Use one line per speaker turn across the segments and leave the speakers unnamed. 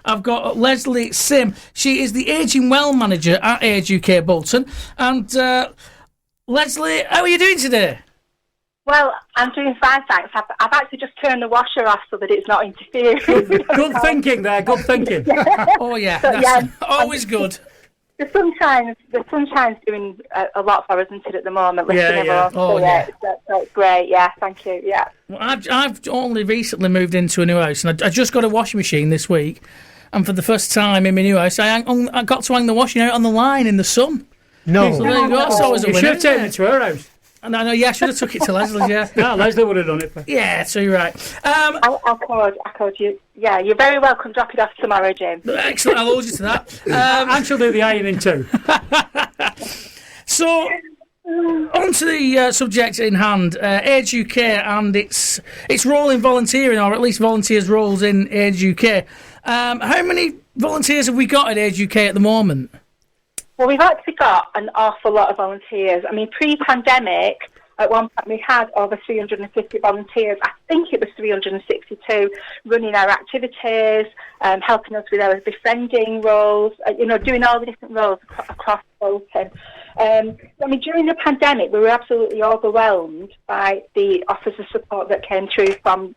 I've got Lesley Simm. She is the Ageing Well Manager at Age UK Bolton. And Lesley, how are you doing today?
Well, I'm doing fine, thanks. I've actually just turned the washer off so that it's not interfering.
Good thinking there, good thinking.
Oh, yeah,
so,
that's always good.
The sunshine's doing a lot for us, isn't it, at the moment?
Yeah. Oh, yeah.
That's great, yeah, thank you, yeah.
Well, I've only recently moved into a new house, and I just got a washing machine this week, and for the first time in my new house, I got to hang the washing out on the line in the sun.
No.
So there you go, that's always a winner.
You should have taken it to her house.
And I know, I should have took it to Leslie's, yeah.
No, Lesley would have done it.
Yeah, so you're right.
I called you. Yeah, you're very welcome. Drop it off tomorrow, Jim.
Excellent, I'll hold you to that.
And she'll do the ironing too.
So, on to the subject in hand, Age UK and its role in volunteering, or at least volunteers' roles in Age UK. How many volunteers have we got at Age UK at the moment?
Well, we've actually got an awful lot of volunteers. I mean, pre-pandemic, at one point we had over 350 volunteers. I think it was 362 running our activities, helping us with our befriending roles, doing all the different roles across Bolton. I mean, during the pandemic, we were absolutely overwhelmed by the offers of support that came through from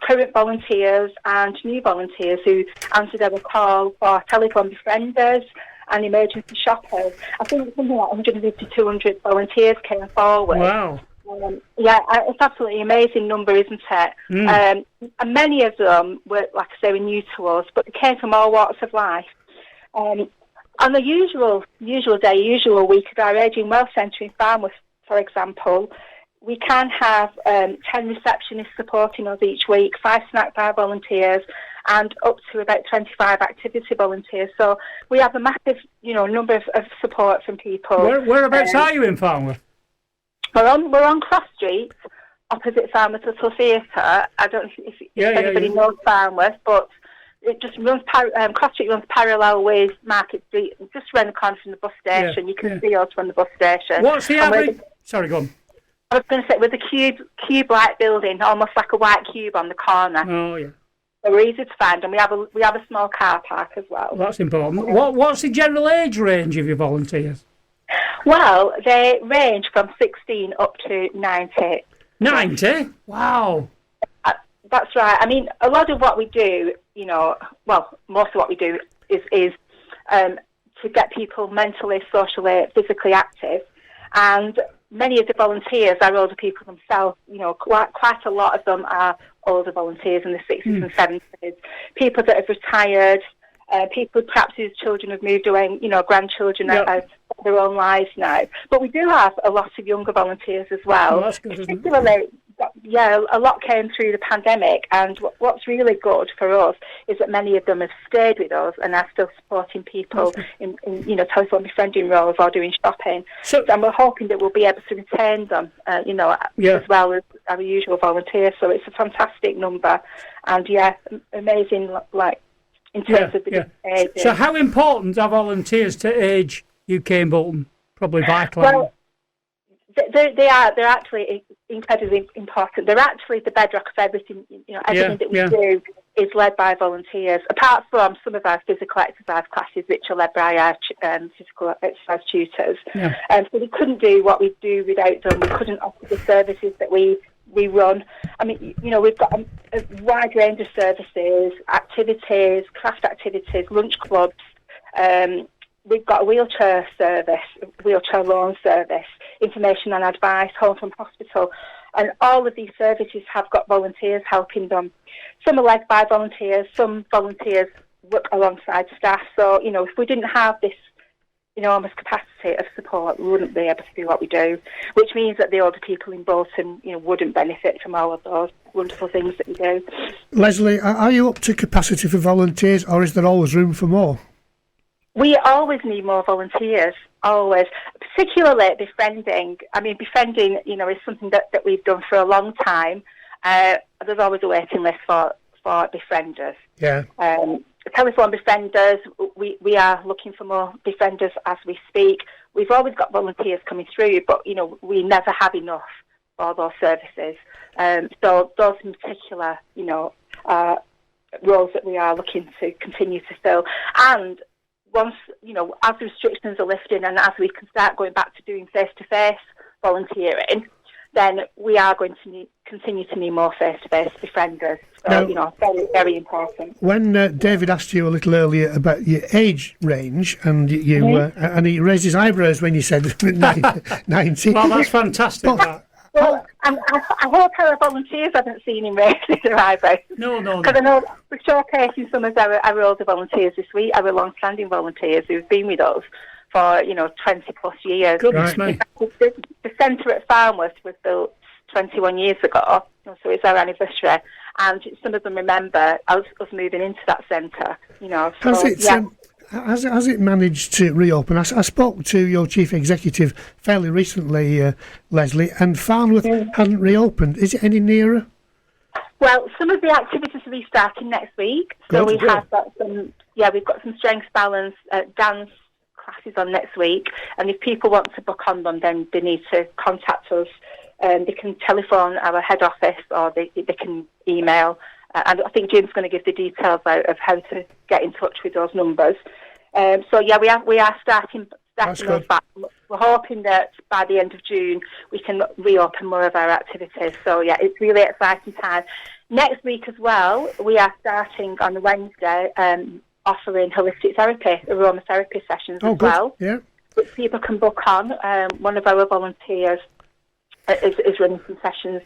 current volunteers and new volunteers who answered our call for telephone befrienders and emergency shoppers. I think something like 150 to 200 volunteers came forward.
Wow.
It's absolutely amazing number, isn't it? And many of them were, like I say, were new to us, but they came from all walks of life. On the usual day, usual week at our Ageing Well Centre in Farnworth, for example, we can have 10 receptionists supporting us each week, 5 snack bar volunteers, and up to about 25 activity volunteers. So we have a massive, number of support from people.
Whereabouts are you in Farnworth?
We're on Cross Street, opposite Farnworth Little Theatre. I don't know if anybody knows Farnworth, but it just runs. Cross Street runs parallel with Market Street, just around the corner from the bus station. You can see us from the bus station.
What's the average? Sorry, go on.
I was going to say, with the cube-like building, almost like a white cube on the corner.
Oh, yeah.
So we're easy to find, and we have a small car park as well.
That's important. What's the general age range of your volunteers?
Well, they range from 16 up to 90.
90? Wow.
That's right. I mean, a lot of what we do, most of what we do is to get people mentally, socially, physically active, and many of the volunteers are older people themselves. Quite a lot of them are older volunteers in the 60s and 70s. People that have retired, people perhaps whose children have moved away, grandchildren have their own lives now. But we do have a lot of younger volunteers as well.
Oh, that's good, isn't it?
Particularly, a lot came through the pandemic, and what's really good for us is that many of them have stayed with us and are still supporting people in telephone befriending roles or doing shopping. So we're hoping that we'll be able to retain them, as well as our usual volunteers. So it's a fantastic number, and amazing, in terms of the age.
So how important are volunteers to Age UK in Bolton? Probably vital.
Well, they're actually incredibly important. They're actually the bedrock of everything. Everything that we do is led by volunteers. Apart from some of our physical exercise classes, which are led by our physical exercise tutors. Yeah. So we couldn't do what we do without them. We couldn't offer the services that we run. I mean, we've got a wide range of services, activities, craft activities, lunch clubs. We've got a wheelchair service, wheelchair loan service, information and advice, home from hospital. And all of these services have got volunteers helping them. Some are led by volunteers, some volunteers work alongside staff. So, if we didn't have this enormous capacity of support, we wouldn't be able to do what we do, which means that the older people in Bolton, wouldn't benefit from all of those wonderful things that we do.
Lesley, are you up to capacity for volunteers, or is there always room for more?
We always need more volunteers, always, particularly befriending. I mean, befriending, is something that we've done for a long time. There's always a waiting list for befrienders.
Yeah.
Telephone befrienders, we are looking for more befrienders as we speak. We've always got volunteers coming through, but, we never have enough for those services. So those in particular, are roles that we are looking to continue to fill. And once, as the restrictions are lifted and as we can start going back to doing face-to-face volunteering, then we are going to continue to need more face-to-face befrienders. So, very, very important.
When David asked you a little earlier about your age range, and and he raised his eyebrows when you said 90.
Well, that's fantastic.
Well, I hope our volunteers haven't seen him raise their eyebrows.
No.
Because I know we're showcasing some of our older volunteers this week, our long-standing volunteers who've been with us for 20 plus years.
Goodness me.
The centre at Farnworth was built 21 years ago, so it's our anniversary, and some of them remember us moving into that centre.
Has it managed to reopen? I spoke to your chief executive fairly recently, Lesley, and Farnworth hadn't reopened. Is it any nearer?
Well, some of the activities are restarting next week. So we've got some strength balance, dance classes on next week, and if people want to book on them, then they need to contact us. They can telephone our head office, or they can email. And I think Jim's going to give the details out of how to get in touch with those numbers. We are starting those back. We're hoping that by the end of June we can reopen more of our activities. So it's really exciting time. Next week as well, we are starting on Wednesday offering holistic therapy, aromatherapy sessions as well. Yeah. Which people can book on. One of our volunteers is running some sessions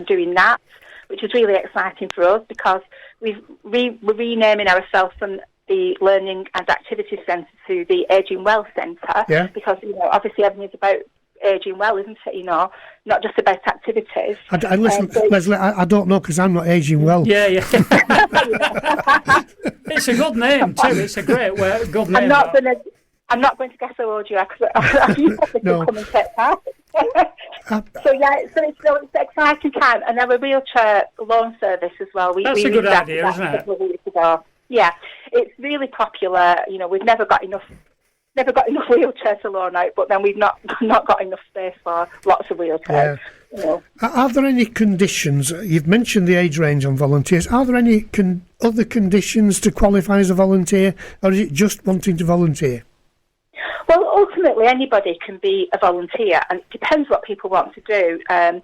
doing that, which is really exciting for us because we're renaming ourselves from the Learning and Activity Centre to the Ageing Well Centre, because obviously everything is about ageing well, isn't it? Not just about activities.
Listen, Lesley, I don't know because I'm not ageing well.
Yeah. It's a good name too. It's a great good name.
I'm not going to guess how old you are because I'm no. Come and take part. So it's exciting time, and our wheelchair loan service as well.
That's a good idea, isn't it?
Yeah, it's really popular. We've never got enough wheelchairs to loan out, but then we've not got enough space for lots of wheelchairs. Yeah.
Are there any conditions? You've mentioned the age range on volunteers. Are there any other conditions to qualify as a volunteer, or is it just wanting to volunteer?
Well, ultimately, anybody can be a volunteer, and it depends what people want to do. There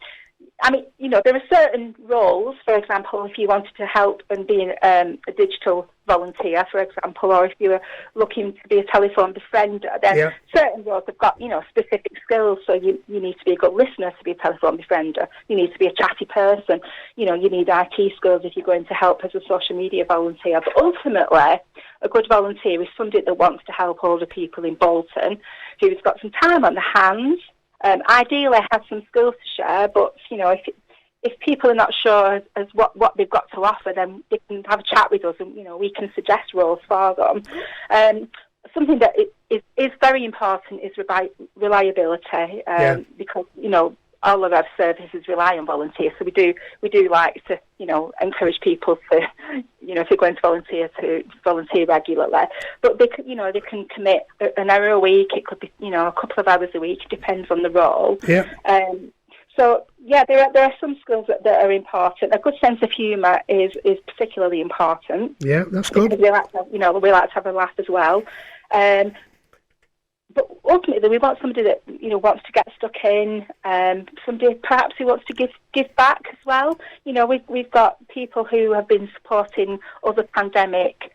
are certain roles, for example, if you wanted to help and be a digital volunteer, for example, or if you were looking to be a telephone befriender, then certain roles have got, specific skills. So you need to be a good listener to be a telephone befriender. You need to be a chatty person. You need IT skills if you're going to help as a social media volunteer. But ultimately, a good volunteer is somebody that wants to help older people in Bolton, who's got some time on their hands, ideally have some skills to share, but, if people are not sure as what they've got to offer, then they can have a chat with us and, we can suggest roles for them. Something that is very important is reliability, because, all of our services rely on volunteers. So we do like to, encourage people to, if they're going to volunteer regularly. But they can commit an hour a week. It could be, a couple of hours a week. It depends on the role. Yeah. There are some skills that are important. A good sense of humour is particularly important.
Yeah, that's good.
We like to have a laugh as well. But ultimately, we want somebody that wants to get stuck in. Somebody perhaps who wants to give back as well. We've got people who have been supporting other pandemic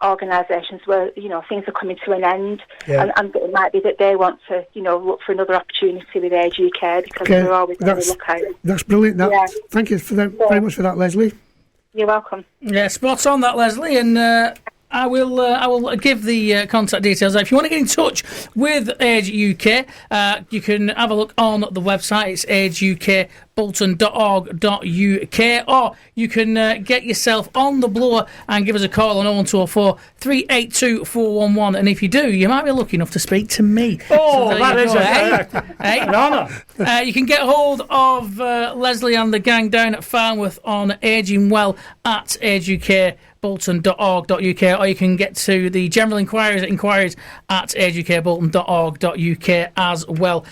organisations where things are coming to an end, and it might be that they want to look for another opportunity with Age UK because they're always on the lookout.
That's brilliant. Thank you very much for that, Lesley.
You're welcome.
Yeah, spot on that, Lesley, and. I will give the contact details. If you want to get in touch with Age UK, you can have a look on the website. It's ageukbolton.org.uk, or you can get yourself on the blower and give us a call on 01204 382 411. And if you do, you might be lucky enough to speak to me.
Oh, so that is an honour.
You can get hold of Lesley and the gang down at Farnworth on Aging Well at ageukbolton.org.uk, or you can get to the general inquiries at ageukbolton.org.uk as well.